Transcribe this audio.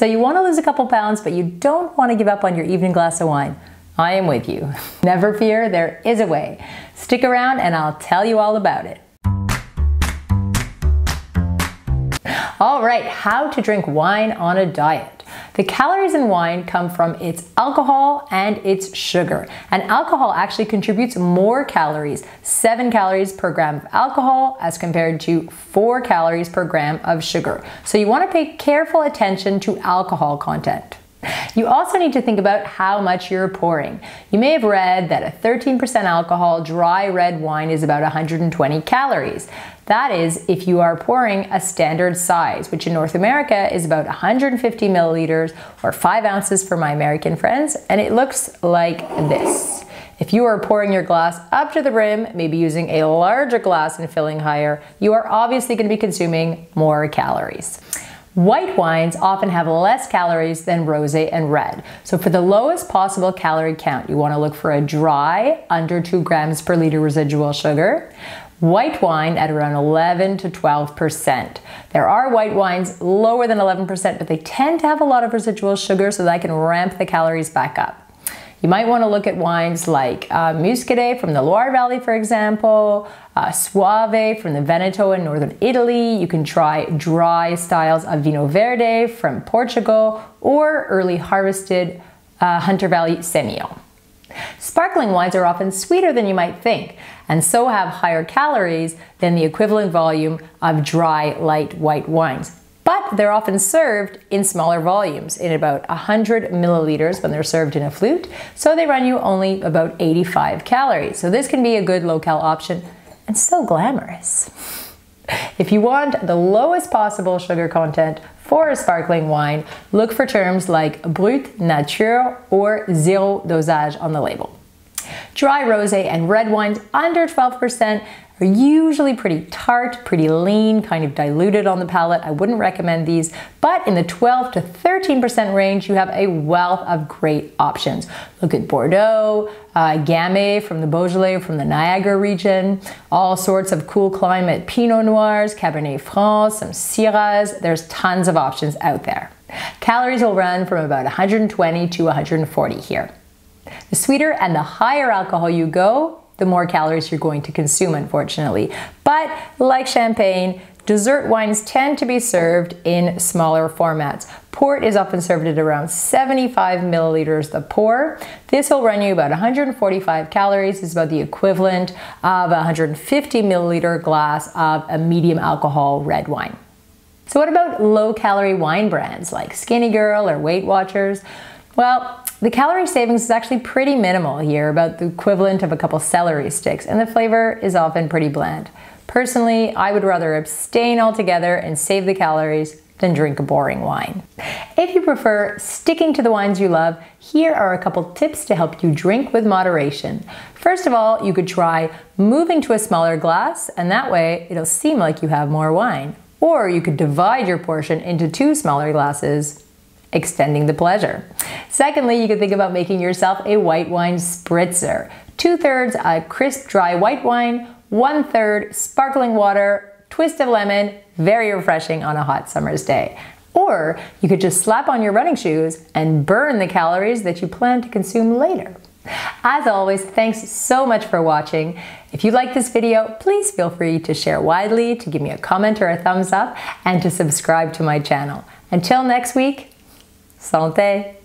So you want to lose a couple pounds, but you don't want to give up on your evening glass of wine. I am with you. Never fear, there is a way. Stick around and I'll tell you all about it. All right, how to drink wine on a diet. The calories in wine come from its alcohol and its sugar. And alcohol actually contributes more calories, 7 calories per gram of alcohol as compared to 4 calories per gram of sugar. So you want to pay careful attention to alcohol content. You also need to think about how much you're pouring. You may have read that a 13% alcohol dry red wine is about 120 calories. That is if you are pouring a standard size, which in North America is about 150 milliliters or 5 ounces for my American friends, and it looks like this. If you are pouring your glass up to the rim, maybe using a larger glass and filling higher, you are obviously going to be consuming more calories. White wines often have less calories than rosé and red. So for the lowest possible calorie count, you want to look for a dry, under 2 grams per liter residual sugar. White wine at around 11 to 12%. There are white wines lower than 11%, but they tend to have a lot of residual sugar, so that can ramp the calories back up. You might want to look at wines like Muscadet from the Loire Valley, for example, Soave from the Veneto in northern Italy. You can try dry styles of Vinho Verde from Portugal or early harvested Hunter Valley Sémillon. Sparkling wines are often sweeter than you might think, and so have higher calories than the equivalent volume of dry, light white wines. But they're often served in smaller volumes, in about 100 milliliters when they're served in a flute, so they run you only about 85 calories. So this can be a good low-cal option, and so glamorous. If you want the lowest possible sugar content for a sparkling wine, look for terms like Brut, Nature, or Zero Dosage on the label. Dry rosé and red wines under 12% are usually pretty tart, pretty lean, kind of diluted on the palate. I wouldn't recommend these, but in the 12 to 13% range, you have a wealth of great options. Look at Bordeaux, Gamay from the Beaujolais, from the Niagara region, all sorts of cool climate Pinot Noirs, Cabernet Franc, some Syrahs. There's tons of options out there. Calories will run from about 120 to 140 here. The sweeter and the higher alcohol you go, the more calories you're going to consume, unfortunately. But like champagne, dessert wines tend to be served in smaller formats. Port is often served at around 75 milliliters the pour. This will run you about 145 calories. It's about the equivalent of a 150 milliliter glass of a medium alcohol red wine. So what about low-calorie wine brands like Skinny Girl or Weight Watchers? Well, the calorie savings is actually pretty minimal here, about the equivalent of a couple celery sticks, and the flavor is often pretty bland. Personally, I would rather abstain altogether and save the calories than drink a boring wine. If you prefer sticking to the wines you love, here are a couple tips to help you drink with moderation. First of all, you could try moving to a smaller glass, and that way it'll seem like you have more wine. Or you could divide your portion into 2 smaller glasses, extending the pleasure. Secondly, you could think about making yourself a white wine spritzer. 2/3 a crisp dry white wine, 1/3 sparkling water, twist of lemon, very refreshing on a hot summer's day. Or you could just slap on your running shoes and burn the calories that you plan to consume later. As always, thanks so much for watching. If you like this video, please feel free to share widely, to give me a comment or a thumbs up, and to subscribe to my channel. Until next week, santé!